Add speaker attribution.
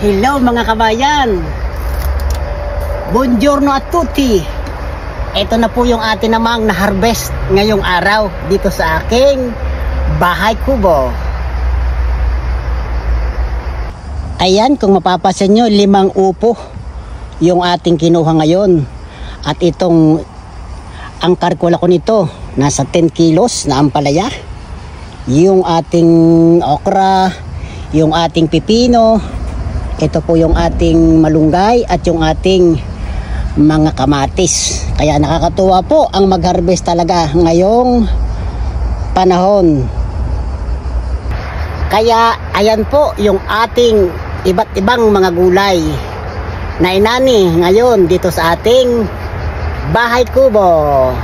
Speaker 1: Hello mga kabayan. Buongiorno a tutti. Ito na po yung atin namang na-harvest ngayong araw dito sa aking bahay kubo. Ayan, kung mapapasin nyo, 5 upo yung ating kinuha ngayon. At itong ang karkula ko nito, nasa 10 kilos na ampalaya. Yung ating okra, yung ating pipino, ito po yung ating malunggay at yung ating mga kamatis. Kaya nakakatuwa po ang mag-harvest talaga ngayong panahon. Kaya ayan po yung ating iba't ibang mga gulay na inani ngayon dito sa ating bahay kubo.